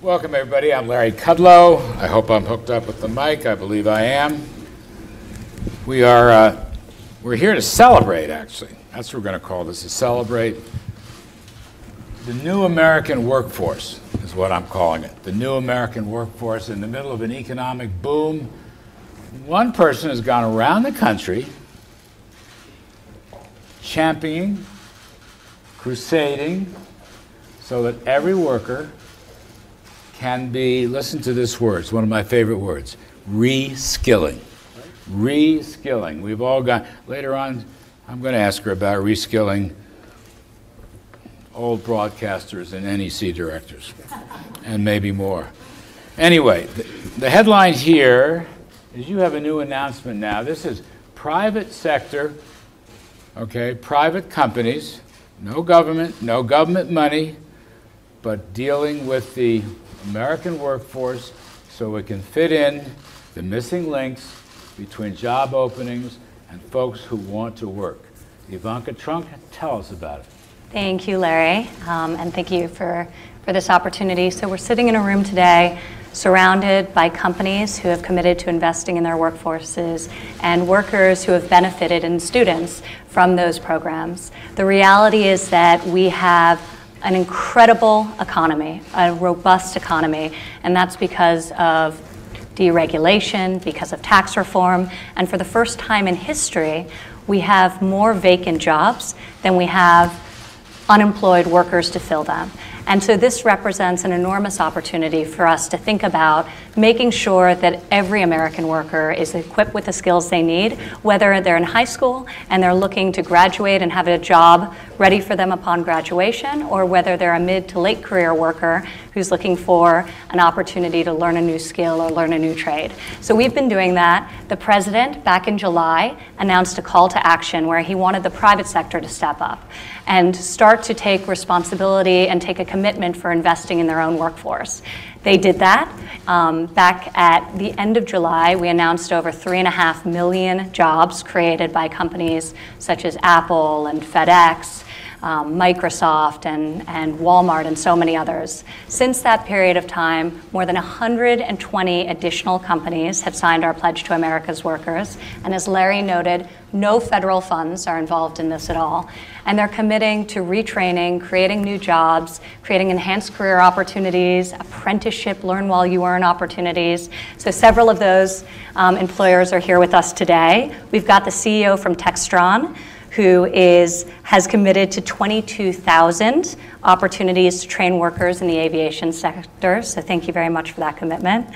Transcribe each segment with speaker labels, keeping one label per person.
Speaker 1: Welcome, everybody. I'm Larry Kudlow. I hope I'm hooked up with the mic. I believe I am. We're here to celebrate, actually. That's what we're going to call this, to celebrate the new American workforce, is what I'm calling it. The new American workforce in the middle of an economic boom. One person has gone around the country championing, crusading, so that every worker can be, listen to this word, it's one of my favorite words, reskilling. Reskilling. We've all got, later on, I'm going to ask her about reskilling old broadcasters and NEC directors, and maybe more. Anyway, the headline here is you have a new announcement now. This is private sector, okay, private companies, no government money, but dealing with the American workforce so it can fit in the missing links between job openings and folks who want to work. Ivanka Trunk, tell us about it.
Speaker 2: Thank you, Larry, and thank you for this opportunity. So we're sitting in a room today surrounded by companies who have committed to investing in their workforces and workers who have benefited and students from those programs. The reality is that we have an incredible economy, a robust economy, and that's because of deregulation, because of tax reform, and for the first time in history, we have more vacant jobs than we have unemployed workers to fill them. And so this represents an enormous opportunity for us to think about making sure that every American worker is equipped with the skills they need, whether they're in high school and they're looking to graduate and have a job ready for them upon graduation, or whether they're a mid to late career worker who's looking for an opportunity to learn a new skill or learn a new trade. So we've been doing that. The president, back in July, announced a call to action where he wanted the private sector to step up and start to take responsibility and take a commitment for investing in their own workforce. They did that. Back at the end of July, we announced over 3.5 million jobs created by companies such as Apple and FedEx, Microsoft and Walmart and so many others. Since that period of time, more than 120 additional companies have signed our Pledge to America's Workers. And as Larry noted, no federal funds are involved in this at all. And they're committing to retraining, creating new jobs, creating enhanced career opportunities, apprenticeship, learn while you earn opportunities. So several of those employers are here with us today. We've got the CEO from Textron, who has committed to 22,000 opportunities to train workers in the aviation sector. So thank you very much for that commitment.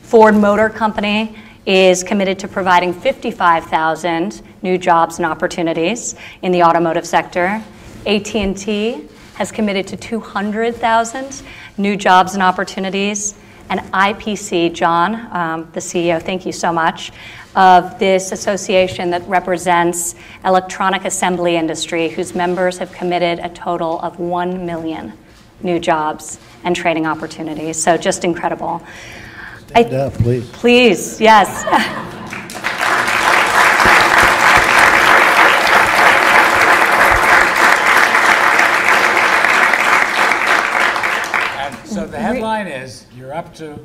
Speaker 2: Ford Motor Company is committed to providing 55,000 new jobs and opportunities in the automotive sector. AT&T has committed to 200,000 new jobs and opportunities. And IPC, John, the CEO, thank you so much, of this association that represents electronic assembly industry, whose members have committed a total of 1 million new jobs and training opportunities. So just incredible.
Speaker 3: Stand up, please.
Speaker 2: Please, yes.
Speaker 1: And so the headline is, you're up to?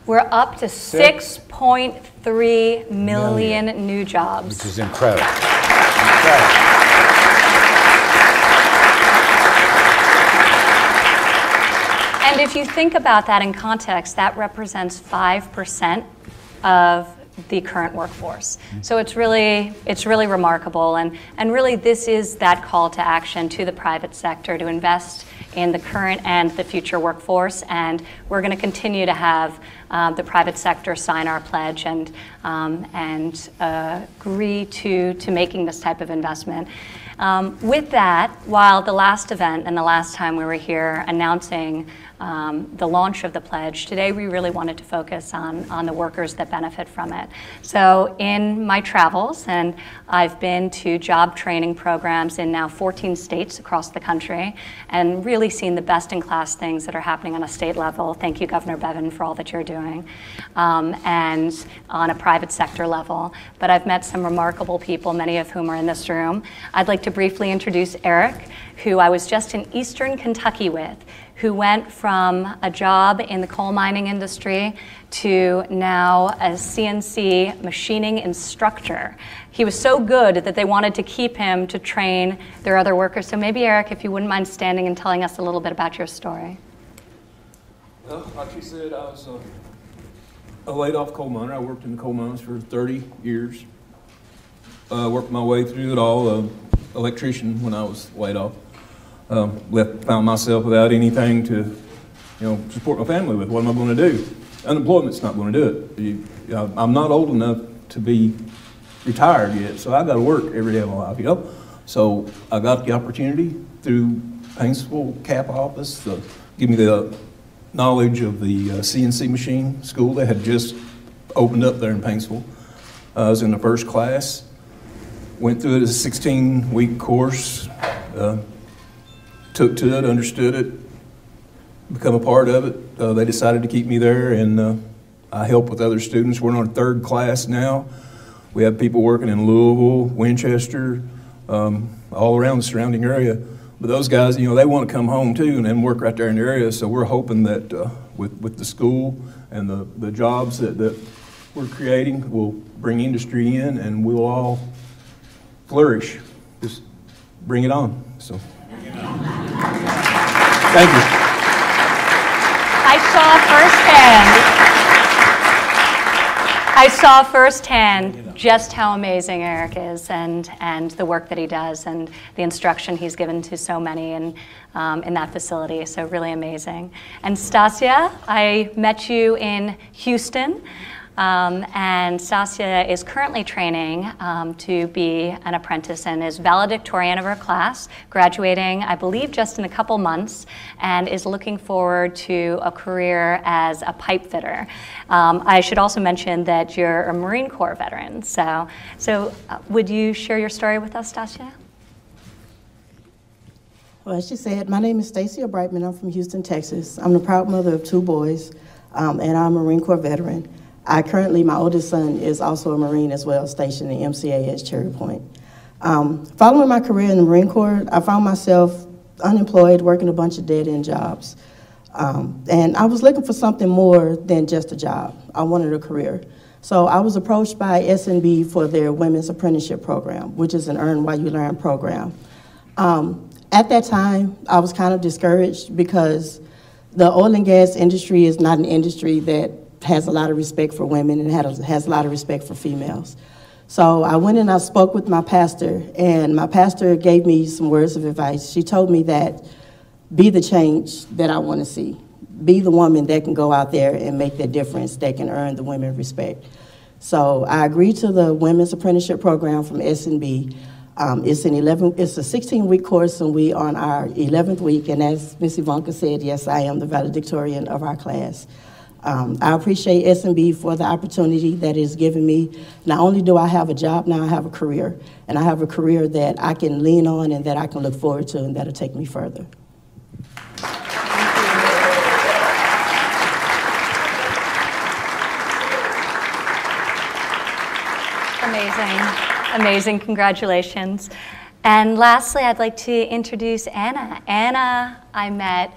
Speaker 2: We're up to 6.3 million new jobs.
Speaker 1: Which is incredible. Incredible.
Speaker 2: And if you think about that in context, that represents 5% of the current workforce. So it's really remarkable, and really this is that call to action to the private sector to invest in the current and the future workforce, and we're going to continue to have the private sector sign our pledge and agree to making this type of investment. With that, while the last event and the last time we were here announcing the launch of the pledge, today we really wanted to focus on the workers that benefit from it. So in my travels, and I've been to job training programs in now 14 states across the country and really seen the best-in-class things that are happening on a state level. Thank you, Governor Bevin, for all that you're doing, and on a private sector level. But I've met some remarkable people, many of whom are in this room. I'd like to to briefly introduce Eric, who I was just in Eastern Kentucky with, who went from a job in the coal mining industry to now a CNC machining instructor. He was so good that they wanted to keep him to train their other workers. So maybe, Eric, if you wouldn't mind standing and telling us a little bit about your story.
Speaker 4: Well, like you said, I was a laid-off coal miner. I worked in the coal mines for 30 years. Worked my way through it all. Electrician when I was laid off. Found myself without anything to, support my family with. What am I going to do? Unemployment's not going to do it. I'm not old enough to be retired yet, so I got to work every day of my life, So I got the opportunity through Paintsville CAP office to give me the knowledge of the CNC machine school that had just opened up there in Paintsville. I was in the first class. Went through it as a 16-week course, took to it, understood it, become a part of it. They decided to keep me there, and I help with other students. We're on our third class now. We have people working in Louisville, Winchester, all around the surrounding area. But those guys, they want to come home too and work right there in the area. So we're hoping that with the school and the jobs that we're creating will bring industry in, and we'll all flourish. Just bring it on. So, thank you.
Speaker 2: I saw firsthand just how amazing Eric is, and the work that he does, and the instruction he's given to so many in that facility. So really amazing. And Stasia, I met you in Houston. And Stasia is currently training to be an apprentice and is valedictorian of her class, graduating, I believe, just in a couple months, and is looking forward to a career as a pipe fitter. I should also mention that you're a Marine Corps veteran. So would you share your story with us, Stasia?
Speaker 5: Well, as she said, my name is Stacia Brightman. I'm from Houston, Texas. I'm the proud mother of 2 boys, and I'm a Marine Corps veteran. My oldest son is also a Marine as well, stationed in MCA at Cherry Point. Following my career in the Marine Corps, I found myself unemployed, working a bunch of dead-end jobs. And I was looking for something more than just a job. I wanted a career. So I was approached by SNB for their Women's Apprenticeship Program, which is an Earn While You Learn program. At that time, I was kind of discouraged because the oil and gas industry is not an industry that has a lot of respect for women and has a lot of respect for females. So I went and I spoke with my pastor, and my pastor gave me some words of advice. She told me that be the change that I want to see. Be the woman that can go out there and make that difference, that can earn the women respect. So I agreed to the Women's Apprenticeship Program from S&B. It's a 16-week course, and we on our 11th week, and as Ms. Ivanka said, yes, I am the valedictorian of our class. I appreciate S&B for the opportunity that it's given me. Not only do I have a job, now I have a career. And I have a career that I can lean on and that I can look forward to, and that'll take me further.
Speaker 2: Amazing, amazing, congratulations. And lastly, I'd like to introduce Anna. Anna, I met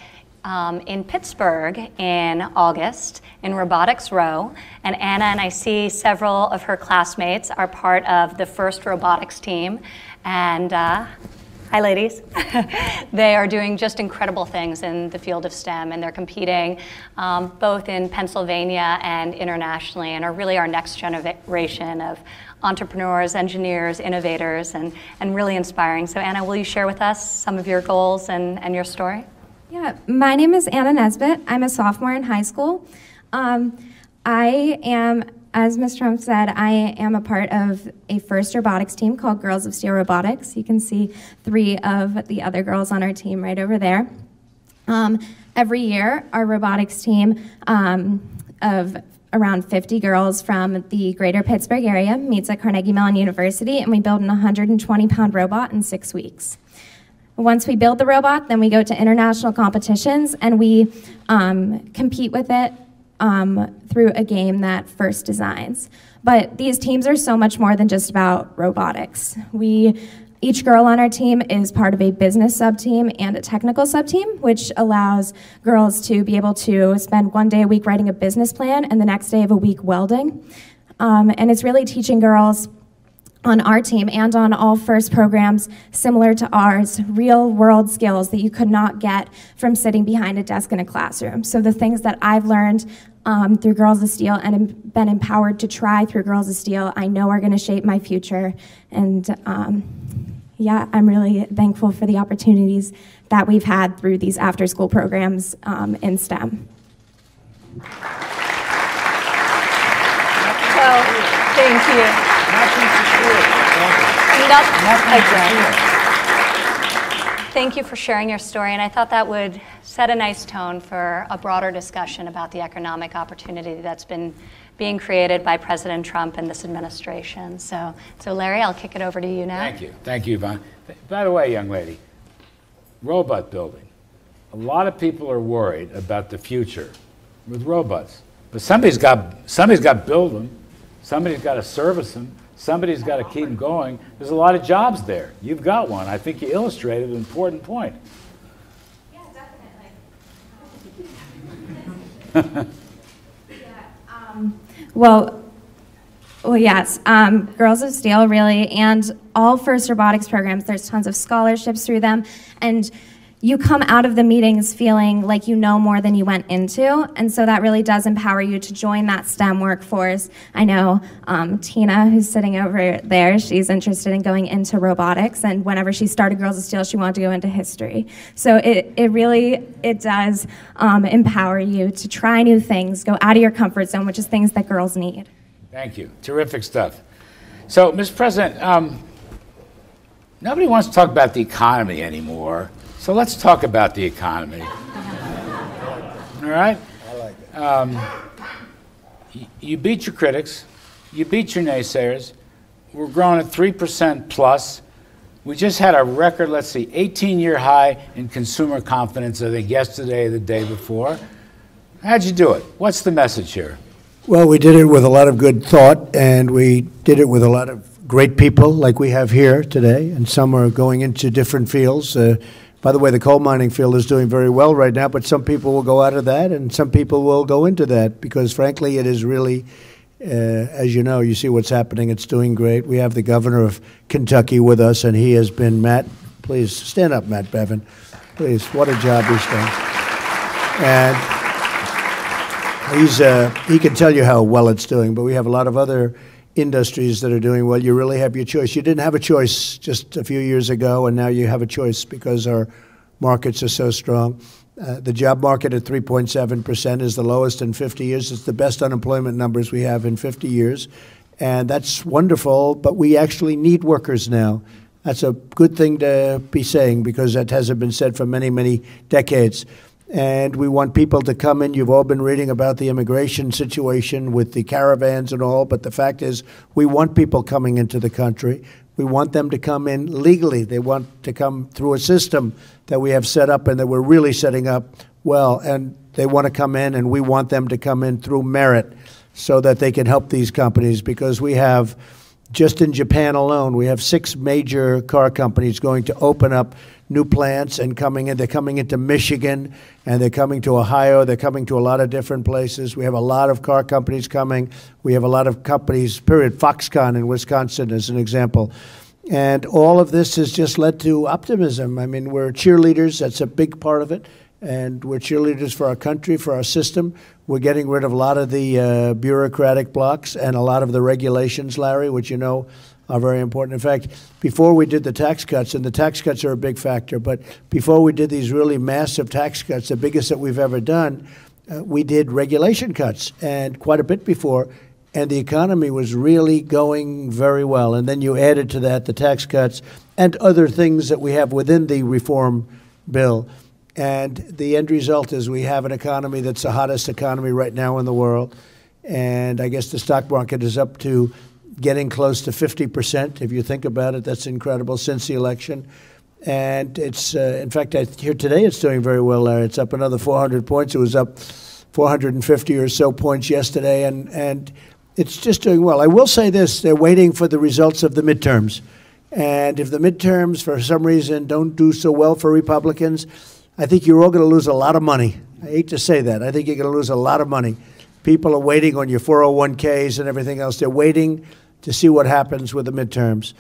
Speaker 2: in Pittsburgh in August in Robotics Row, and Anna and I see several of her classmates are part of the first robotics team, and hi ladies. They are doing just incredible things in the field of STEM, and they're competing both in Pennsylvania and internationally, and are really our next generation of entrepreneurs, engineers, innovators, and really inspiring. So Anna, will you share with us some of your goals and your story?
Speaker 6: Yeah, my name is Anna Nesbitt. I'm a sophomore in high school. I am, as Ms. Trump said, I am a part of a first robotics team called Girls of Steel Robotics. You can see 3 of the other girls on our team right over there. Every year, our robotics team of around 50 girls from the greater Pittsburgh area meets at Carnegie Mellon University, and we build an 120-pound robot in 6 weeks. Once we build the robot, then we go to international competitions, and we compete with it through a game that FIRST designs. But these teams are so much more than just about robotics. We Each girl on our team is part of a business sub-team and a technical sub-team, which allows girls to be able to spend one day a week writing a business plan and the next day of a week welding. And it's really teaching girls on our team and on all FIRST programs similar to ours, real-world skills that you could not get from sitting behind a desk in a classroom. So the things that I've learned through Girls of Steel and been empowered to try through Girls of Steel, I know are going to shape my future. And yeah, I'm really thankful for the opportunities that we've had through these after-school programs in STEM.
Speaker 2: So, thank you. Thank you for sharing your story, and I thought that would set a nice tone for a broader discussion about the economic opportunity that's been being created by President Trump and this administration. So Larry, I'll kick it over to you now.
Speaker 1: Thank you. Thank you, Yvonne. By the way, young lady, robot building. A lot of people are worried about the future with robots. But somebody's got to build them. Somebody's got to service them. Somebody's got to keep them going. There's a lot of jobs there. You've got one. I think you illustrated an important point.
Speaker 6: Yeah, definitely. Well, yes, Girls of Steel really, and all FIRST robotics programs, there's tons of scholarships through them, and you come out of the meetings feeling like you know more than you went into, and so that really does empower you to join that STEM workforce. I know Tina, who's sitting over there, she's interested in going into robotics, and whenever she started Girls of Steel, she wanted to go into history. So it really does empower you to try new things, go out of your comfort zone, which is things that girls need.
Speaker 1: Thank you. Terrific stuff. So, Mr. President, nobody wants to talk about the economy anymore. So let's talk about the economy. All right?
Speaker 3: I like it.
Speaker 1: You beat your critics. You beat your naysayers. We're growing at 3% plus. We just had a record, let's see, 18-year high in consumer confidence, I think yesterday or the day before. How'd you do it? What's the message here?
Speaker 3: Well, we did it with a lot of good thought, and we did it with a lot of great people like we have here today, and some are going into different fields. By the way, the coal mining field is doing very well right now, but some people will go out of that, and some people will go into that because, frankly, it is really, as you know, you see what's happening. It's doing great. We have the governor of Kentucky with us, and he has been, Matt, please stand up, Matt Bevin. Please, what a job he's done. And he can tell you how well it's doing, but we have a lot of other industries that are doing well. You really have your choice. You didn't have a choice just a few years ago, and now you have a choice because our markets are so strong. The job market at 3.7% is the lowest in 50 years. It's the best unemployment numbers we have in 50 years, and that's wonderful, but we actually need workers now. That's a good thing to be saying because that hasn't been said for many, many decades. And we want people to come in. You've all been reading about the immigration situation with the caravans and all, but the fact is we want people coming into the country. We want them to come in legally. They want to come through a system that we have set up and that we're really setting up well. And they want to come in, and we want them to come in through merit so that they can help these companies because we have, just in Japan alone, we have 6 major car companies going to open up new plants and coming in. They're coming into Michigan, and they're coming to Ohio. They're coming to a lot of different places. We have a lot of car companies coming. We have a lot of companies, period. Foxconn in Wisconsin is an example. And all of this has just led to optimism. I mean, we're cheerleaders. That's a big part of it. And we're cheerleaders for our country, for our system. We're getting rid of a lot of the bureaucratic blocks and a lot of the regulations, Larry, which you know are very important. In fact, before we did the tax cuts, and the tax cuts are a big factor, but before we did these really massive tax cuts, the biggest that we've ever done, we did regulation cuts, and quite a bit before, and the economy was really going very well. And then you added to that the tax cuts and other things that we have within the reform bill. And the end result is we have an economy that's the hottest economy right now in the world. And I guess the stock market is up to getting close to 50%. If you think about it, that's incredible since the election. And it's, in fact, I hear today it's doing very well, Larry. It's up another 400 points. It was up 450 or so points yesterday, and it's just doing well. I will say this, they're waiting for the results of the midterms. And if the midterms, for some reason, don't do so well for Republicans, I think you're all going to lose a lot of money. I hate to say that. I think you're going to lose a lot of money. People are waiting on your 401ks and everything else. They're waiting to see what happens with the midterms.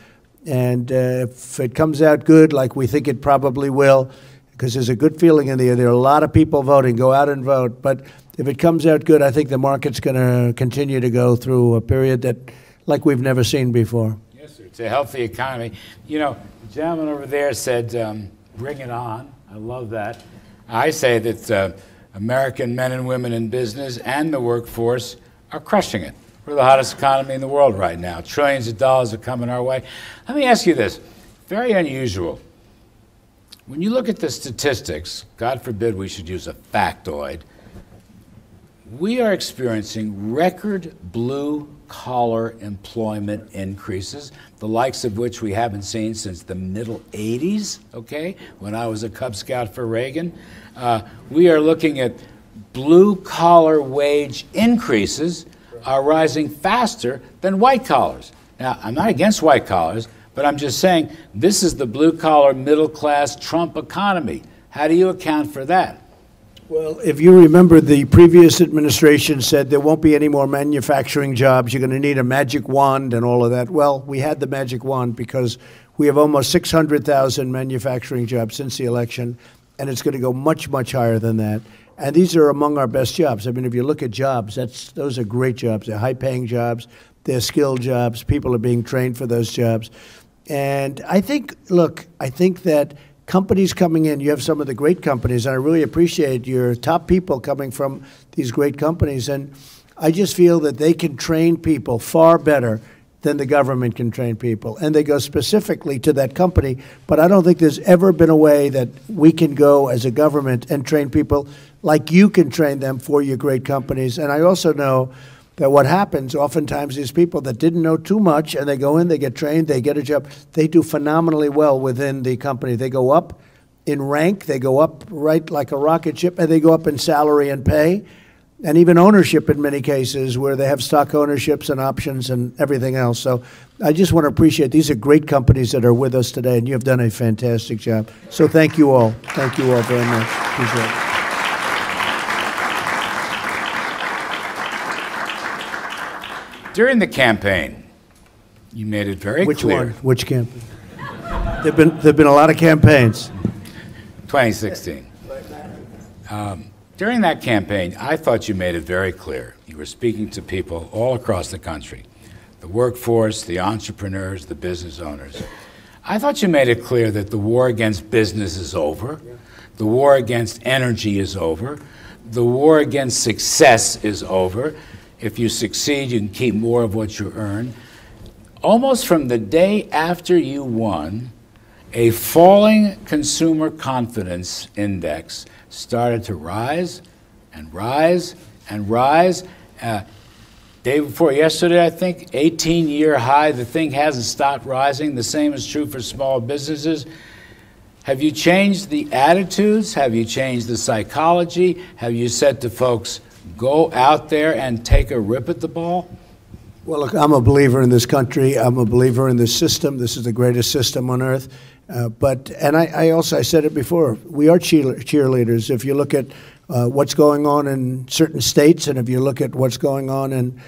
Speaker 3: And if it comes out good, like we think it probably will, because there's a good feeling in the air. There are a lot of people voting. Go out and vote. But if it comes out good, I think the market's going to continue to go through a period that, like we've never seen before.
Speaker 1: Yes, sir. It's a healthy economy. You know, the gentleman over there said, bring it on. I love that. I say that American men and women in business and the workforce are crushing it. We're the hottest economy in the world right now. Trillions of dollars are coming our way. Let me ask you this. Very unusual. When you look at the statistics, God forbid we should use a factoid, we are experiencing record blue-collar employment increases, the likes of which we haven't seen since the middle 80s, okay, when I was a Cub Scout for Reagan. We are looking at blue-collar wage increases are rising faster than white collars. Now, I'm not against white collars, but I'm just saying this is the blue-collar, middle-class Trump economy. How do you account for that?
Speaker 3: Well, if you remember, the previous administration said there won't be any more manufacturing jobs. You're going to need a magic wand and all of that. Well, we had the magic wand because we have almost 600,000 manufacturing jobs since the election, and it's going to go much, much higher than that. And these are among our best jobs. I mean, if you look at jobs, those are great jobs. They're high-paying jobs. They're skilled jobs. People are being trained for those jobs. And I think, look, I think that companies coming in, you have some of the great companies, and I really appreciate your top people coming from these great companies. And I just feel that they can train people far better than the government can train people. And they go specifically to that company. But I don't think there's ever been a way that we can go as a government and train people like you can train them for your great companies. And I also know that what happens oftentimes is people that didn't know too much, and they go in, they get trained, they get a job, they do phenomenally well within the company. They go up in rank, they go up right like a rocket ship, and they go up in salary and pay, and even ownership in many cases where they have stock ownerships and options and everything else. So I just want to appreciate, these are great companies that are with us today, and you have done a fantastic job. So thank you all. Thank you all very much. Appreciate it.
Speaker 1: During the campaign, you made it very
Speaker 3: Which
Speaker 1: clear.
Speaker 3: one? Which campaign? There've been a lot of campaigns.
Speaker 1: 2016. During that campaign, I thought you made it very clear. You were speaking to people all across the country, the workforce, the entrepreneurs, the business owners. I thought you made it clear that the war against business is over, the war against energy is over, the war against success is over. If you succeed, you can keep more of what you earn. Almost from the day after you won, a falling consumer confidence index started to rise and rise and rise. Day before yesterday, I think, 18-year high. The thing hasn't stopped rising. The same is true for small businesses. Have you changed the attitudes? Have you changed the psychology? Have you said to folks, go out there and take a rip at the ball?
Speaker 3: Well, look, I'm a believer in this country. I'm a believer in this system. This is the greatest system on earth. I said it before, we are cheerleaders. If you look at what's going on in certain states, and if you look at what's going on in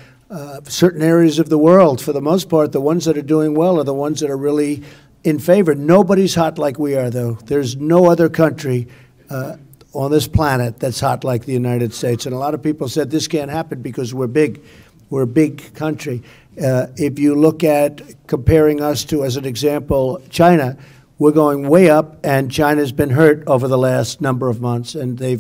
Speaker 3: certain areas of the world, for the most part, the ones that are doing well are the ones that are really in favor. Nobody's hot like we are, though. There's no other country on this planet that's hot like the United States. And a lot of people said this can't happen because we're big. We're a big country. If you look at comparing us to, as an example, China, we're going way up, and China's been hurt over the last number of months, and they're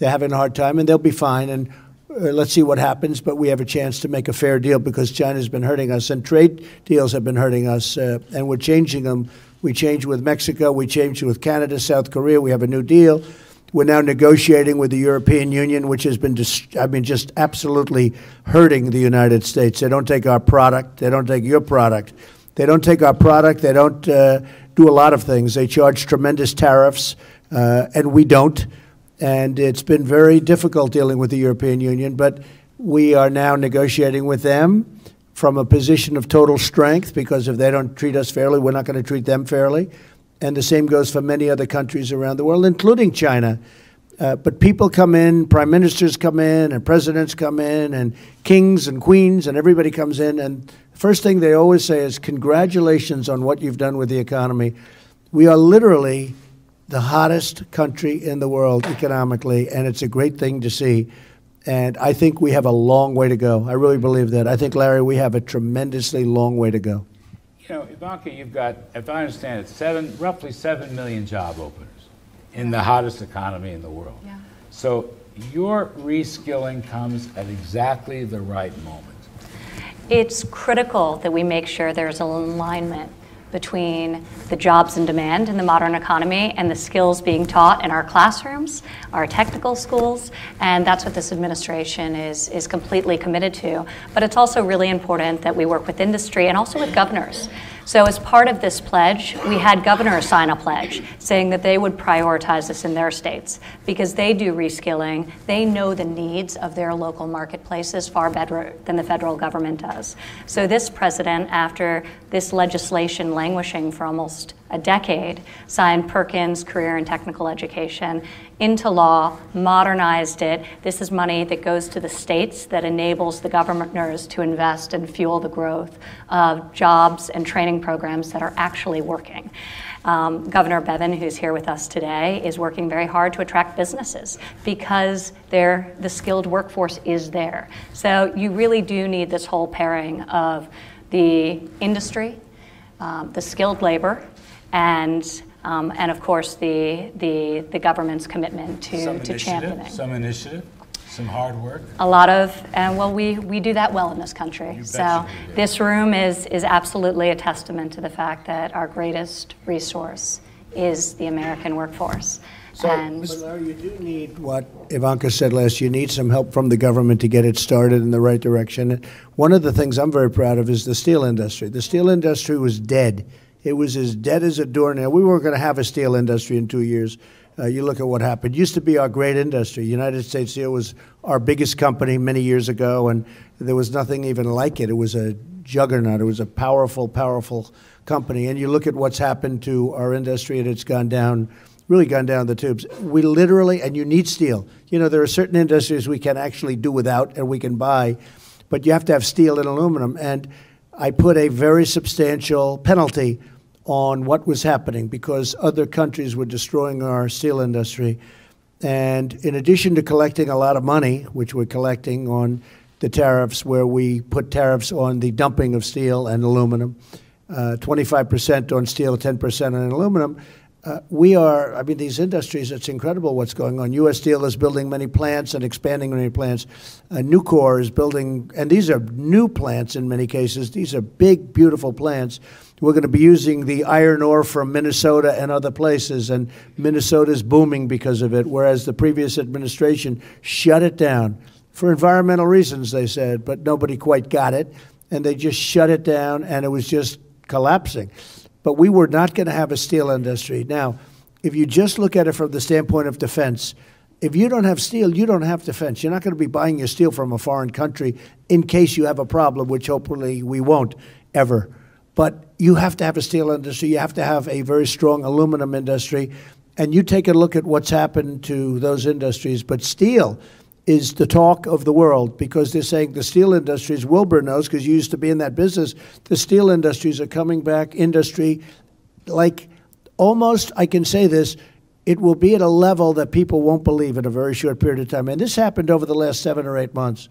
Speaker 3: having a hard time, and they'll be fine. And let's see what happens, but we have a chance to make a fair deal because China's been hurting us, and trade deals have been hurting us, and we're changing them. We changed with Mexico. We changed with Canada, South Korea. We have a new deal. We're now negotiating with the European Union, which has been just absolutely hurting the United States. They don't take our product. They don't take your product. They don't take our product. They don't do a lot of things. They charge tremendous tariffs, and we don't. And it's been very difficult dealing with the European Union, but we are now negotiating with them from a position of total strength, because if they don't treat us fairly, we're not going to treat them fairly. And the same goes for many other countries around the world, including China. But people come in, prime ministers come in, and presidents come in, and kings and queens, and everybody comes in. And the first thing they always say is, congratulations on what you've done with the economy. We are literally the hottest country in the world economically, and it's a great thing to see. And I think we have a long way to go. I really believe that. I think, Larry, we have a tremendously long way to go.
Speaker 1: You know, Ivanka, you've got, if I understand it, roughly 7 million job openers in the hottest economy in the world.
Speaker 2: Yeah.
Speaker 1: So your reskilling comes at exactly the right moment.
Speaker 2: It's critical that we make sure there's an alignment between the jobs in demand in the modern economy and the skills being taught in our classrooms, our technical schools, and that's what this administration is completely committed to. But it's also really important that we work with industry and also with governors. So as part of this pledge, we had governors sign a pledge saying that they would prioritize this in their states because they do reskilling. They know the needs of their local marketplaces far better than the federal government does. So this president, after this legislation languishing for almost a decade, signed Perkins Career and Technical Education into law, modernized it. This is money that goes to the states that enables the governors to invest and fuel the growth of jobs and training programs that are actually working. Governor Bevin, who's here with us today, is working very hard to attract businesses because the skilled workforce is there. So you really do need this whole pairing of the industry, the skilled labor, and of course the government's commitment to championing.
Speaker 1: Some initiative, some hard work.
Speaker 2: A lot of, and well, we do that well in this country. So this room is absolutely a testament to the fact that our greatest resource is the American workforce.
Speaker 3: So, but Larry, you do need what Ivanka said last. You need some help from the government to get it started in the right direction. One of the things I'm very proud of is the steel industry. The steel industry was dead. It was as dead as a doornail. We weren't going to have a steel industry in 2 years. You look at what happened. It used to be our great industry. United States Steel was our biggest company many years ago, and there was nothing even like it. It was a juggernaut. It was a powerful, powerful company. And you look at what's happened to our industry, and it's gone down, really gone down the tubes. We literally, and you need steel. You know, there are certain industries we can actually do without and we can buy, but you have to have steel and aluminum. And I put a very substantial penalty on what was happening because other countries were destroying our steel industry. And in addition to collecting a lot of money, which we're collecting on the tariffs, where we put tariffs on the dumping of steel and aluminum, 25% on steel, 10% on aluminum, I mean, these industries, it's incredible what's going on. U.S. Steel is building many plants and expanding many plants. Nucor is building, and these are new plants in many cases. These are big, beautiful plants. We're going to be using the iron ore from Minnesota and other places, and Minnesota is booming because of it, whereas the previous administration shut it down. For environmental reasons, they said, but nobody quite got it, and they just shut it down, and it was just collapsing. But we were not going to have a steel industry. Now, if you just look at it from the standpoint of defense, if you don't have steel, you don't have defense. You're not going to be buying your steel from a foreign country in case you have a problem, which hopefully we won't ever. But you have to have a steel industry. You have to have a very strong aluminum industry. And you take a look at what's happened to those industries. But steel is the talk of the world because they're saying the steel industries, Wilbur knows because you used to be in that business, the steel industries are coming back, industry, like almost, I can say this, it will be at a level that people won't believe in a very short period of time. And this happened over the last 7 or 8 months.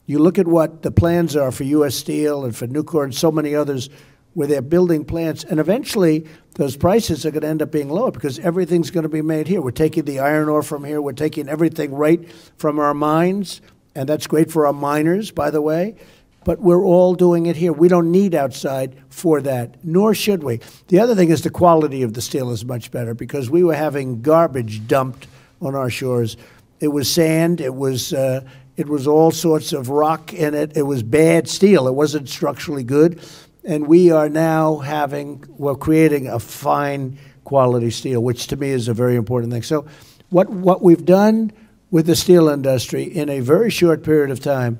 Speaker 3: You look at what the plans are for U.S. Steel and for Nucor and so many others where they're building plants, and eventually those prices are going to end up being lower because everything's going to be made here. We're taking the iron ore from here. We're taking everything right from our mines, and that's great for our miners, by the way, but we're all doing it here. We don't need outside for that, nor should we. The other thing is the quality of the steel is much better because we were having garbage dumped on our shores. It was sand. It was all sorts of rock in it. It was bad steel. It wasn't structurally good. And we are now we're creating a fine quality steel, which to me is a very important thing. So what we've done with the steel industry in a very short period of time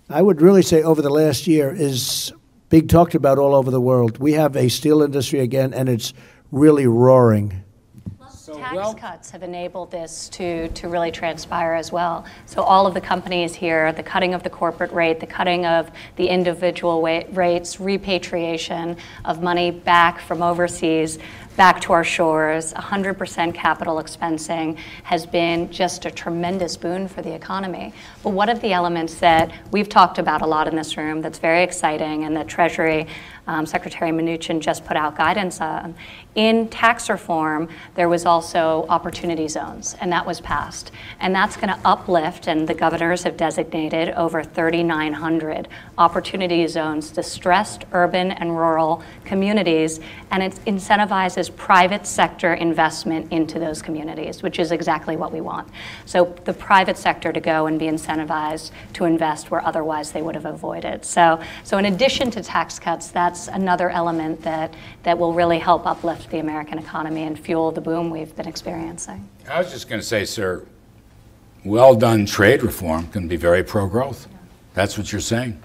Speaker 3: I would really say over the last year is being talked about all over the world. We have a steel industry again, and it's really roaring.
Speaker 2: Tax cuts have enabled this to really transpire as well. So all of the companies here, the cutting of the corporate rate, the cutting of the individual rates, repatriation of money back from overseas, back to our shores, 100% capital expensing has been just a tremendous boon for the economy. But one of the elements that we've talked about a lot in this room that's very exciting and that Treasury Secretary Mnuchin just put out guidance on, in tax reform, there was also opportunity zones, and that was passed. And that's going to uplift, and the governors have designated over 3,900 opportunity zones, distressed urban and rural communities, and it incentivizes private sector investment into those communities, which is exactly what we want. So the private sector to go and be incentivized to invest where otherwise they would have avoided. So in addition to tax cuts, that's another element that will really help uplift the American economy and fuel the boom we've been experiencing.
Speaker 1: I was just going to say, sir, well-done trade reform can be very pro-growth. That's what you're saying.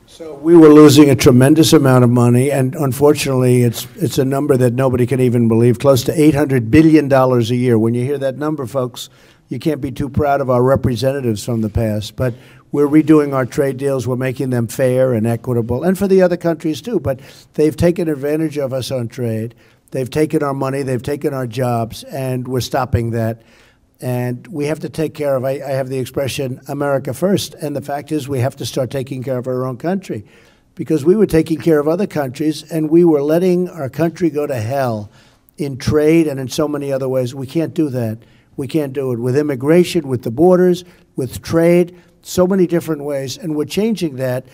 Speaker 3: So we were losing a tremendous amount of money, and unfortunately, it's a number that nobody can even believe, close to $800 billion a year. When you hear that number, folks, you can't be too proud of our representatives from the past. But we're redoing our trade deals. We're making them fair and equitable, and for the other countries too. But they've taken advantage of us on trade. They've taken our money. They've taken our jobs, and we're stopping that. And we have to take care of, I have the expression, America first. And the fact is we have to start taking care of our own country, because we were taking care of other countries, and we were letting our country go to hell in trade and in so many other ways. We can't do that. We can't do it with immigration, with the borders, with trade, so many different ways. And we're changing that,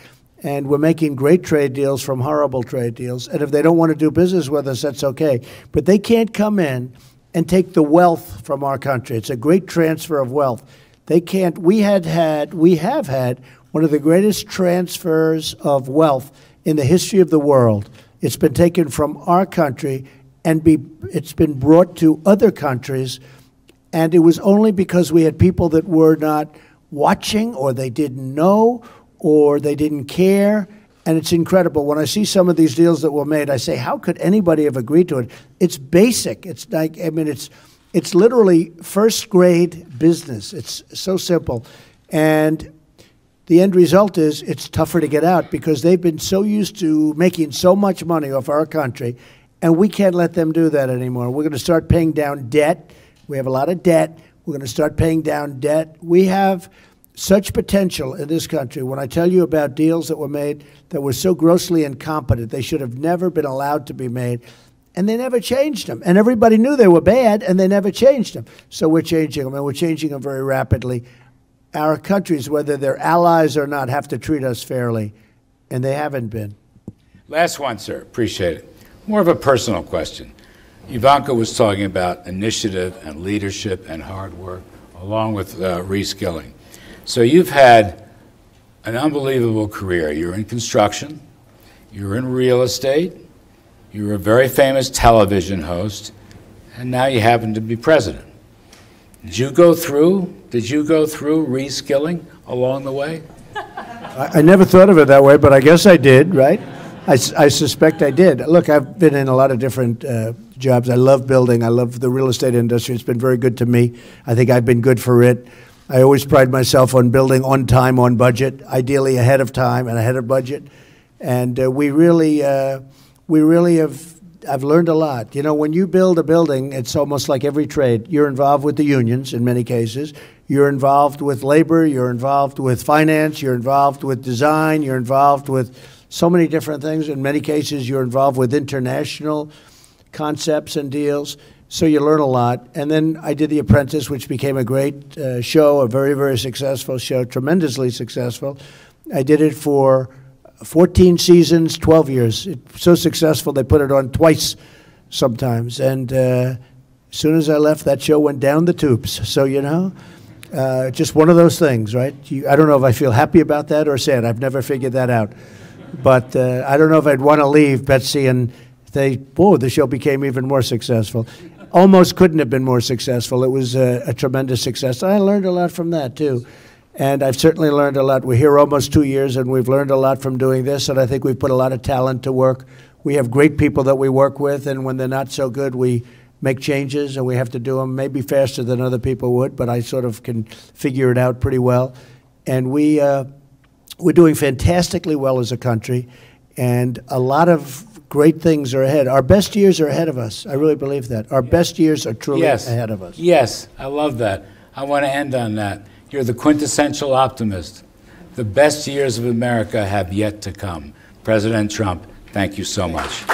Speaker 3: and we're making great trade deals from horrible trade deals. And if they don't want to do business with us, that's okay. But they can't come in and take the wealth from our country. It's a great transfer of wealth. They can't. We have had one of the greatest transfers of wealth in the history of the world. It's been taken from our country and it's been brought to other countries, and it was only because we had people that were not watching, or they didn't know, or they didn't care. And it's incredible. When I see some of these deals that were made, I say, how could anybody have agreed to it? It's basic. It's like, I mean, it's literally first grade business. It's so simple. And the end result is it's tougher to get out, because they've been so used to making so much money off our country, and we can't let them do that anymore. We're going to start paying down debt. We have a lot of debt. We're going to start paying down debt. We have such potential in this country. When I tell you about deals that were made that were so grossly incompetent, they should have never been allowed to be made, and they never changed them. And everybody knew they were bad, and they never changed them. So we're changing them, and we're changing them very rapidly. Our countries, whether they're allies or not, have to treat us fairly, and they haven't been.
Speaker 1: Last one, sir. Appreciate it. More of a personal question. Ivanka was talking about initiative and leadership and hard work, along with reskilling. So you've had an unbelievable career. You're in construction, you're in real estate, you're a very famous television host, and now you happen to be president. Did you go through reskilling along the way?
Speaker 3: I never thought of it that way, but I guess I did, right? I suspect I did. Look, I've been in a lot of different jobs. I love building. I love the real estate industry. It's been very good to me. I think I've been good for it. I always pride myself on building on time, on budget, ideally ahead of time and ahead of budget. And we really have, I've learned a lot. You know, when you build a building, it's almost like every trade. You're involved with the unions in many cases. You're involved with labor. You're involved with finance. You're involved with design. You're involved with so many different things. In many cases, you're involved with international concepts and deals. So you learn a lot. And then I did The Apprentice, which became a great show, a very, very successful show, tremendously successful. I did it for 14 seasons, 12 years. It's so successful, they put it on twice sometimes. And as soon as I left, that show went down the tubes. So, you know, just one of those things, right? I don't know if I feel happy about that or sad. I've never figured that out. But I don't know if I'd want to leave, Betsy, and the show became even more successful. Almost couldn't have been more successful. It was a tremendous success. I learned a lot from that, too. And I've certainly learned a lot. We're here almost 2 years, and we've learned a lot from doing this, and I think we've put a lot of talent to work. We have great people that we work with, and when they're not so good, we make changes, and we have to do them maybe faster than other people would, but I sort of can figure it out pretty well. And we're doing fantastically well as a country, and a lot of great things are ahead. Our best years are ahead of us. I really believe that. Our best years are truly ahead of us.
Speaker 1: Yes, I love that. I want to end on that. You're the quintessential optimist. The best years of America have yet to come. President Trump, thank you so much.